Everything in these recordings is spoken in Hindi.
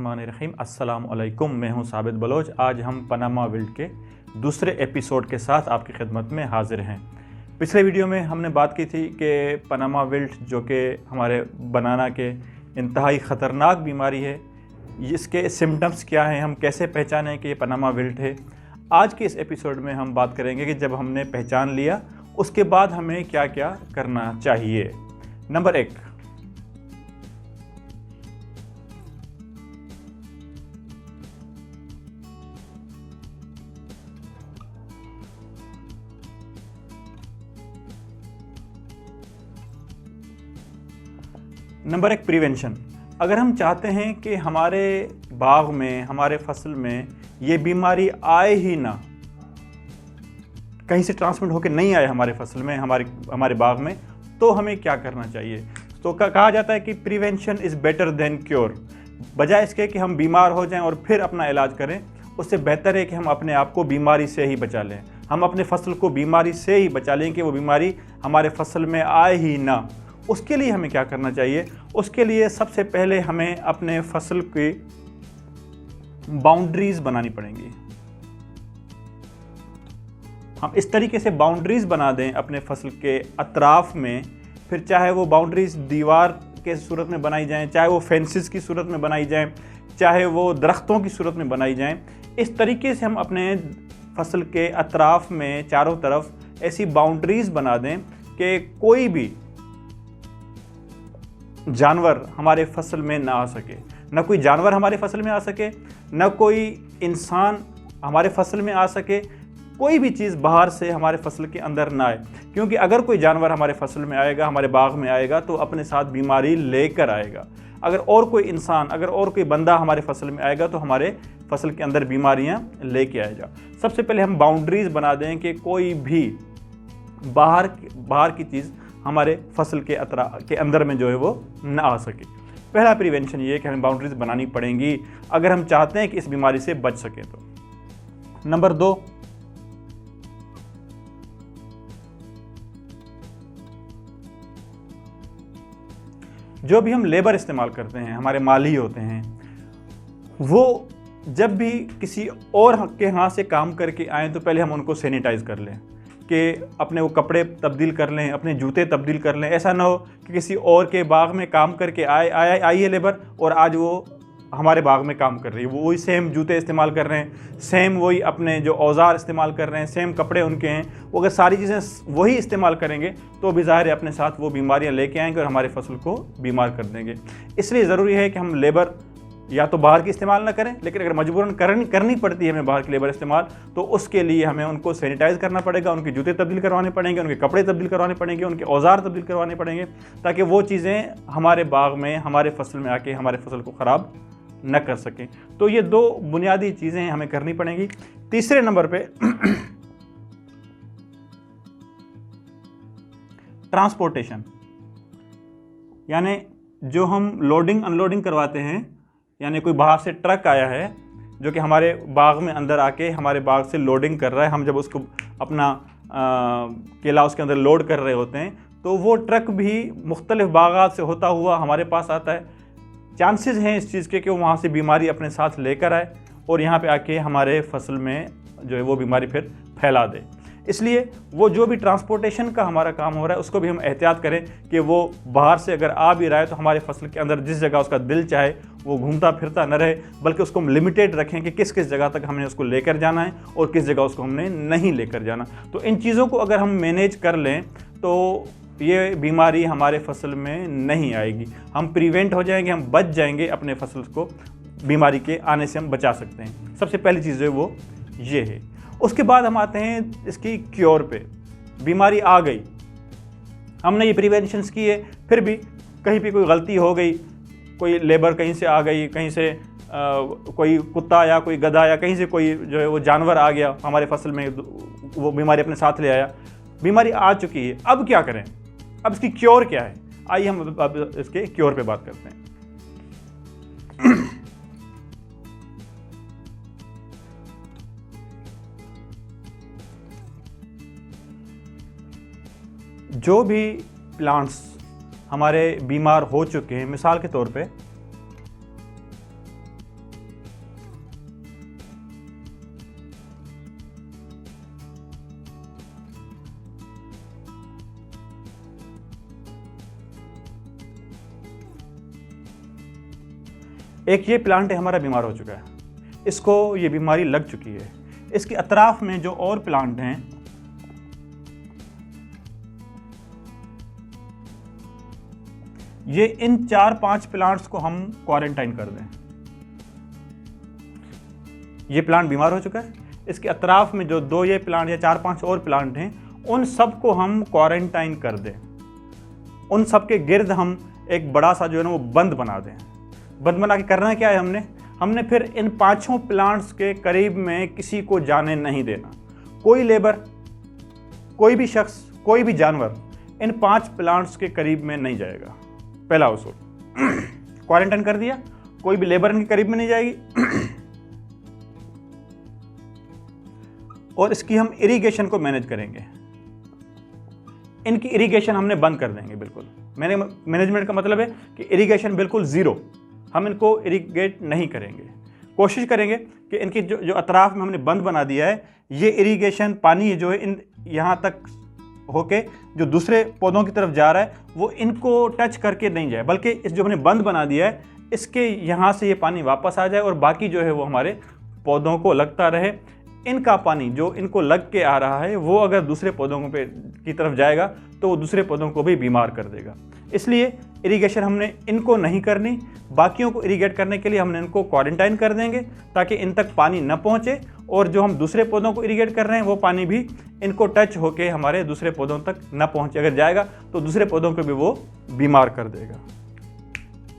बिस्मिल्लाहिर्रहमानिर्रहीम। अस्सलाम वालेकुम। मैं हूं साबित बलोच। आज हम पनामा विल्ट के दूसरे एपिसोड के साथ आपकी खिदमत में हाजिर हैं। पिछले वीडियो में हमने बात की थी कि पनामा विल्ट जो कि हमारे बनाना के इंतहाई ख़तरनाक बीमारी है, इसके सिम्टम्स क्या हैं, हम कैसे पहचानें कि ये पनामा विल्ट है। आज के इस एपिसोड में हम बात करेंगे कि जब हमने पहचान लिया उसके बाद हमें क्या क्या करना चाहिए। Number 1, prevention. अगर हम चाहते हैं कि हमारे बाग में, हमारे फसल में ये बीमारी आए ही ना, कहीं से ट्रांसमिट होकर नहीं आए हमारे फसल में, हमारे बाग में, तो हमें क्या करना चाहिए। तो कहा जाता है कि prevention is better than cure. बजाय इसके कि हम बीमार हो जाएं और फिर अपना इलाज करें, उससे बेहतर है कि हम अपने आप को बीमारी से ही बचा लें। हम अपने फसल को बीमारी से ही बचा लें कि वो बीमारी हमारे फसल में आए ही ना। उसके लिए हमें क्या करना चाहिए? उसके लिए सबसे पहले हमें अपने फसल की बाउंड्रीज बनानी पड़ेंगी। हम इस तरीके से बाउंड्रीज बना दें अपने फसल के अतराफ में, फिर चाहे वो बाउंड्रीज दीवार के सूरत में बनाई जाएं, चाहे वो फेंसेस की सूरत में बनाई जाएं, चाहे वो दरख्तों की सूरत में बनाई जाएं। इस तरीके से हम अपने फसल के अतराफ में चारों तरफ ऐसी बाउंड्रीज बना दें कि कोई भी जानवर हमारे फसल में ना आ सके। न कोई जानवर हमारे फसल में आ सके, न कोई इंसान हमारे फसल में आ सके, कोई भी चीज़ बाहर से हमारे फसल के अंदर ना आए। क्योंकि अगर कोई जानवर हमारे फसल में आएगा, हमारे बाग में आएगा, तो अपने साथ बीमारी लेकर आएगा। अगर और कोई इंसान, अगर और कोई बंदा हमारे फसल में आएगा तो हमारे फसल के अंदर बीमारियां लेके आएगा। सबसे पहले हम बाउंड्रीज बना दें कि कोई भी बाहर की चीज़ हमारे फसल के अंदर में जो है वो ना आ सके। पहला प्रिवेंशन ये है कि हमें बाउंड्रीज बनानी पड़ेंगी अगर हम चाहते हैं कि इस बीमारी से बच सकें। तो नंबर 2, जो भी हम लेबर इस्तेमाल करते हैं, हमारे माली होते हैं, वो जब भी किसी और के हाथ से काम करके आएँ तो पहले हम उनको सैनिटाइज कर लें, कि अपने वो कपड़े तब्दील कर लें, अपने जूते तब्दील कर लें। ऐसा ना हो कि किसी और के बाग में काम करके आई है लेबर और आज वो हमारे बाग में काम कर रही है, वो वही सेम जूते इस्तेमाल कर रहे हैं, सेम वही अपने जो औजार इस्तेमाल कर रहे हैं, सेम कपड़े उनके हैं। वो अगर सारी चीज़ें वही इस्तेमाल करेंगे तो भी ज़ाहिर है अपने साथ वो बीमारियां लेके आएंगे और हमारे फसल को बीमार कर देंगे। इसलिए ज़रूरी है कि हम लेबर या तो बाहर की इस्तेमाल ना करें, लेकिन अगर मजबूरन करनी पड़ती है हमें बाहर की लेबर इस्तेमाल, तो उसके लिए हमें उनको सैनिटाइज करना पड़ेगा, उनके जूते तब्दील करवाने पड़ेंगे, उनके कपड़े तब्दील करवाने पड़ेंगे, उनके औजार तब्दील करवाने पड़ेंगे, ताकि वो चीज़ें हमारे बाग में, हमारे फसल में आके हमारे फसल को ख़राब न कर सकें। तो ये 2 बुनियादी चीज़ें हमें करनी पड़ेंगी। तीसरे नंबर पे ट्रांसपोर्टेशन, यानी जो हम लोडिंग अनलोडिंग करवाते हैं, यानी कोई बाहर से ट्रक आया है जो कि हमारे बाग में अंदर आके हमारे बाग से लोडिंग कर रहा है, हम जब उसको अपना केला उसके अंदर लोड कर रहे होते हैं तो वो ट्रक भी मुख्तलिफ बागात से होता हुआ हमारे पास आता है। चांसेस हैं इस चीज़ के कि वो वहाँ से बीमारी अपने साथ लेकर आए और यहाँ पे आके हमारे फसल में जो है वो बीमारी फिर फैला दे। इसलिए वो जो भी ट्रांसपोर्टेशन का हमारा काम हो रहा है उसको भी हम एहतियात करें कि वो बाहर से अगर आ भी रहा है तो हमारे फसल के अंदर जिस जगह उसका दिल चाहे वो घूमता फिरता न रहे, बल्कि उसको हम लिमिटेड रखें कि किस किस जगह तक हमने उसको लेकर जाना है और किस जगह उसको हमने नहीं लेकर जाना। तो इन चीज़ों को अगर हम मैनेज कर लें तो ये बीमारी हमारे फसल में नहीं आएगी। हम प्रिवेंट हो जाएंगे, हम बच जाएंगे, अपने फसल को बीमारी के आने से हम बचा सकते हैं। सबसे पहली चीज़ है वो ये है। उसके बाद हम आते हैं इसकी क्योर पे। बीमारी आ गई, हमने ये प्रिवेंशंस किए, फिर भी कहीं पे कोई गलती हो गई, कोई लेबर कहीं से आ गई, कहीं से कोई कुत्ता या कोई गधा या कहीं से कोई जो है वो जानवर आ गया हमारे फसल में, वो बीमारी अपने साथ ले आया, बीमारी आ चुकी है, अब क्या करें? अब इसकी क्योर क्या है? आइए हम अब इसके क्योर पे बात करते हैं। जो भी प्लांट्स हमारे बीमार हो चुके हैं, मिसाल के तौर पे एक ये प्लांट है हमारा बीमार हो चुका है, इसको ये बीमारी लग चुकी है। इसके अतराफ में जो और प्लांट हैं, ये इन 4-5 प्लांट्स को हम क्वारंटाइन कर दें। ये प्लांट बीमार हो चुका है, इसके अतराफ में जो 2 ये प्लांट या 4-5 और प्लांट हैं, उन सब को हम क्वारंटाइन कर दें। उन सब के गिर्द हम एक बड़ा सा जो है ना वो बंद बना दें। बंद बना के करना क्या है, हमने फिर इन 5 प्लांट्स के करीब में किसी को जाने नहीं देना। कोई लेबर, कोई भी शख्स, कोई भी जानवर इन 5 प्लांट्स के करीब में नहीं जाएगा। पहला उसूल, क्वारंटाइन कर दिया, कोई भी लेबर इनके करीब में नहीं जाएगी। और इसकी हम इरिगेशन को मैनेज करेंगे। इनकी इरिगेशन हमने बंद कर देंगे बिल्कुल। मैनेजमेंट का मतलब है कि इरिगेशन बिल्कुल ज़ीरो, हम इनको इरिगेट नहीं करेंगे। कोशिश करेंगे कि इनकी जो अतराफ में हमने बंद बना दिया है, ये इरिगेशन पानी जो है इन यहाँ तक होके जो दूसरे पौधों की तरफ जा रहा है वो इनको टच करके नहीं जाए, बल्कि इस जो हमने बंद बना दिया है इसके यहाँ से ये पानी वापस आ जाए और बाकी जो है वो हमारे पौधों को लगता रहे। इनका पानी जो इनको लग के आ रहा है वो अगर दूसरे पौधों पे की तरफ जाएगा तो वो दूसरे पौधों को भी बीमार कर देगा। इसलिए इरिगेशन हमने इनको नहीं करनी। बाकियों को इरिगेट करने के लिए हमने इनको क्वारंटाइन कर देंगे ताकि इन तक पानी न पहुँचे, और जो हम दूसरे पौधों को इरिगेट कर रहे हैं वो पानी भी इनको टच होके हमारे दूसरे पौधों तक न पहुँचे। अगर जाएगा तो दूसरे पौधों को भी वो बीमार कर देगा।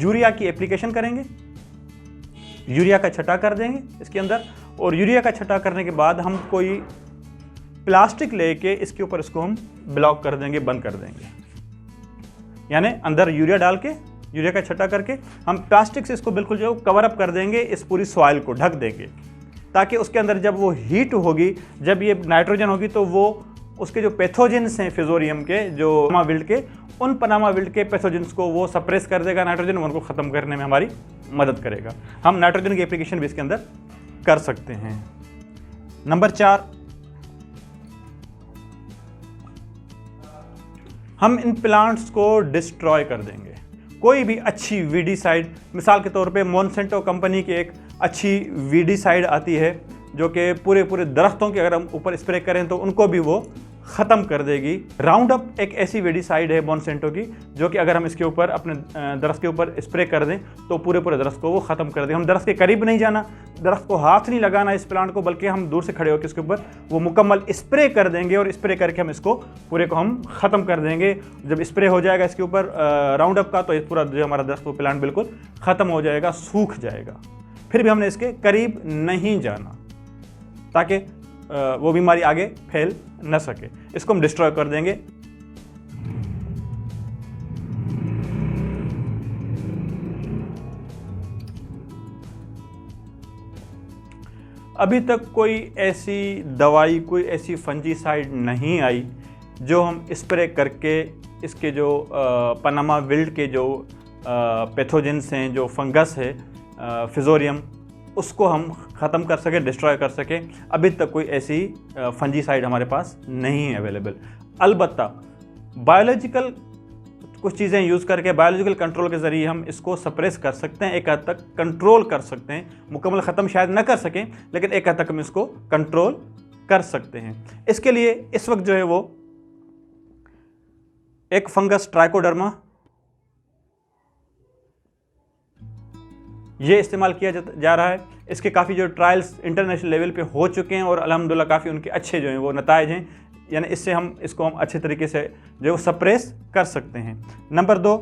यूरिया की एप्लीकेशन करेंगे, यूरिया का छटा कर देंगे इसके अंदर, और यूरिया का छटा करने के बाद हम कोई प्लास्टिक लेके इसके ऊपर इसको हम ब्लॉक कर देंगे, बंद कर देंगे। यानी अंदर यूरिया डाल के, यूरिया का छटा करके हम प्लास्टिक से इसको बिल्कुल जो कवर अप कर देंगे, इस पूरी सॉइल को ढक देंगे, ताकि उसके अंदर जब वो हीट होगी, जब ये नाइट्रोजन होगी, तो वो उसके जो पैथोजेंस हैं फिजोरियम के, जो पनामा विल्ट के, उन पनामा विल्ट के पैथोजेंस को वो सप्रेस कर देगा, नाइट्रोजन उनको ख़त्म करने में हमारी मदद करेगा। हम नाइट्रोजन की एप्लीकेशन भी इसके अंदर कर सकते हैं। नंबर 4, हम इन प्लांट्स को डिस्ट्रॉय कर देंगे। कोई भी अच्छी वीडीसाइड, मिसाल के तौर पे मोनसेंटो कंपनी की एक अच्छी वीडीसाइड आती है जो कि पूरे दरख्तों के अगर हम ऊपर स्प्रे करें तो उनको भी वो ख़त्म कर देगी। राउंड अप एक ऐसी वेडिसाइड है मोनसेंटो की जो कि अगर हम इसके ऊपर अपने दरख्त के ऊपर स्प्रे कर दें तो पूरे दरख्त को वो ख़त्म कर दें। हम दरख्त के करीब नहीं जाना, दरख्त को हाथ नहीं लगाना इस प्लांट को, बल्कि हम दूर से खड़े होकर इसके ऊपर वो मुकम्मल स्प्रे कर देंगे और स्प्रे करके हम इसको पूरे को हम ख़त्म कर देंगे। जब स्प्रे हो जाएगा इसके ऊपर राउंड अप का, तो इस पूरा जो हमारा दरख्त वो प्लांट बिल्कुल ख़त्म हो जाएगा, सूख जाएगा। फिर भी हमने इसके करीब नहीं जाना ताकि वो बीमारी आगे फैल न सके। इसको हम डिस्ट्रॉय कर देंगे। अभी तक कोई ऐसी दवाई, कोई ऐसी फंजीसाइड नहीं आई जो हम स्प्रे करके इसके जो पनामा विल्ट के जो पैथोजेंस हैं, जो फंगस है फिजोरियम, उसको हम ख़त्म कर सके, डिस्ट्रॉय कर सके। अभी तक कोई ऐसी फंजीसाइड हमारे पास नहीं है अवेलेबल। अलबत्ता बायोलॉजिकल कुछ चीज़ें यूज़ करके, बायोलॉजिकल कंट्रोल के ज़रिए हम इसको सप्रेस कर सकते हैं, एक हद तक कंट्रोल कर सकते हैं। मुकम्मल ख़त्म शायद न कर सकें, लेकिन एक हद तक हम इसको कंट्रोल कर सकते हैं। इसके लिए इस वक्त जो है वो एक फंगस ट्राइकोडर्मा, ये इस्तेमाल किया जा रहा है। इसके काफ़ी जो ट्रायल्स इंटरनेशनल लेवल पे हो चुके हैं और अल्हम्दुलिल्लाह काफ़ी उनके अच्छे जो हैं वो नताइज हैं। यानी इससे हम इसको अच्छे तरीके से जो सप्रेस कर सकते हैं। नंबर 2,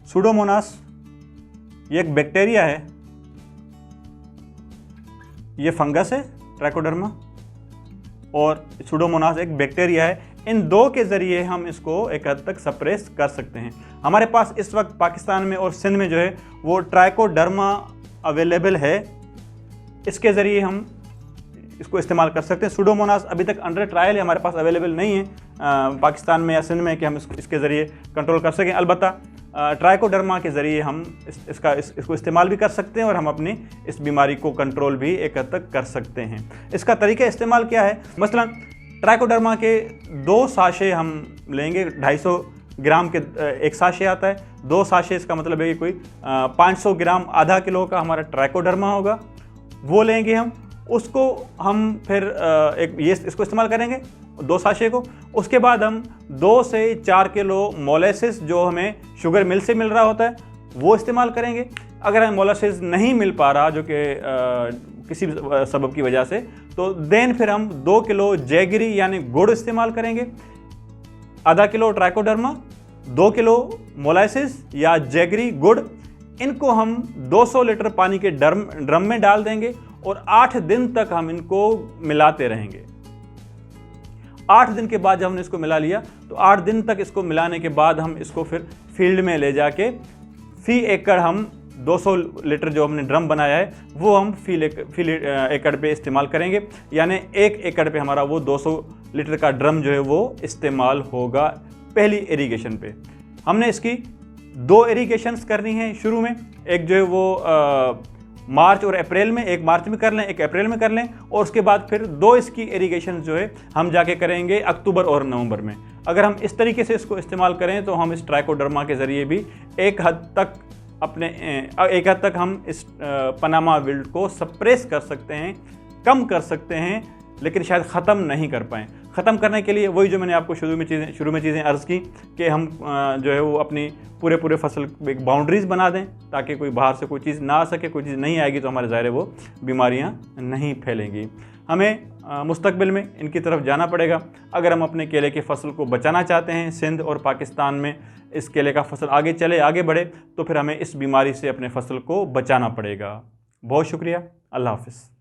सूडोमोनास, ये एक बैक्टीरिया है, ये फंगस है ट्राइकोडर्मा, और सूडोमोनास एक बैक्टीरिया है। इन दो के ज़रिए हम इसको एक हद तक सप्रेस कर सकते हैं। हमारे पास इस वक्त पाकिस्तान में और सिंध में जो है वो ट्राइकोडर्मा अवेलेबल है, इसके ज़रिए हम इसको इस्तेमाल कर सकते हैं। सूडोमोनास अभी तक अंडर ट्रायल है, हमारे पास अवेलेबल नहीं है पाकिस्तान में या सिंध में कि हम इसके ज़रिए कंट्रोल कर सकें। अलबत्ता ट्राइकोडर्मा के ज़रिए हम इसको इस्तेमाल भी कर सकते हैं और हम अपनी इस बीमारी को कंट्रोल भी एक हद तक कर सकते हैं। इसका तरीका इस्तेमाल क्या है? मसलन ट्राइकोडर्मा के 2 साशे हम लेंगे, 250 ग्राम के एक साशे आता है। 2 साशे इसका मतलब है कि कोई 500 ग्राम, आधा किलो का हमारा ट्राइकोडर्मा होगा, वो लेंगे हम। उसको हम फिर इसको इस्तेमाल करेंगे 2 साशे को। उसके बाद हम 2 से 4 किलो मोलेसिस जो हमें शुगर मिल से मिल रहा होता है वो इस्तेमाल करेंगे। अगर हमें मोलेसिस नहीं मिल पा रहा, जो कि किसी सबब की वजह से, तो देन फिर हम 2 किलो जैगरी यानी गुड़ इस्तेमाल करेंगे, आधा किलो ट्राइकोडर्मा, 2 किलो मोलाइसिस या जैगरी गुड़। इनको हम 200 लीटर पानी के ड्रम में डाल देंगे और 8 दिन तक हम इनको मिलाते रहेंगे। 8 दिन के बाद जब हमने इसको मिला लिया तो 8 दिन तक इसको मिलाने के बाद हम इसको फिर फील्ड में ले जाके फी एकड़ हम 200 लीटर जो हमने ड्रम बनाया है वो हम फी एकड़ पे इस्तेमाल करेंगे। यानी 1 एकड़ पे हमारा वो 200 लीटर का ड्रम जो है वो इस्तेमाल होगा पहली इरिगेशन पे। हमने इसकी 2 इरिगेशंस करनी है शुरू में। एक जो है वो मार्च और अप्रैल में, एक मार्च में कर लें, एक अप्रैल में कर लें, और उसके बाद फिर 2 इसकी इरिगेशन जो है हम जाके करेंगे अक्टूबर और नवंबर में। अगर हम इस तरीके से इसको इस्तेमाल करें तो हम इस ट्राइकोडर्मा के ज़रिए भी एक हद तक हम इस पनामा विल्ट को सप्रेस कर सकते हैं, कम कर सकते हैं, लेकिन शायद ख़त्म नहीं कर पाएँ। ख़त्म करने के लिए वही जो मैंने आपको शुरू में चीज़ें अर्ज़ की कि हम जो है वो अपनी पूरे फसल एक बाउंड्रीज़ बना दें ताकि कोई बाहर से कोई चीज़ ना आ सके। कोई चीज़ नहीं आएगी तो हमारे ज़ाहिर है वो बीमारियां नहीं फैलेंगी। हमें मुस्तकबिल में इनकी तरफ जाना पड़ेगा। अगर हम अपने केले की फसल को बचाना चाहते हैं, सिंध और पाकिस्तान में इस केले का फसल आगे चले, आगे बढ़े, तो फिर हमें इस बीमारी से अपने फसल को बचाना पड़ेगा। बहुत शुक्रिया। अल्लाह हाफ़िज़।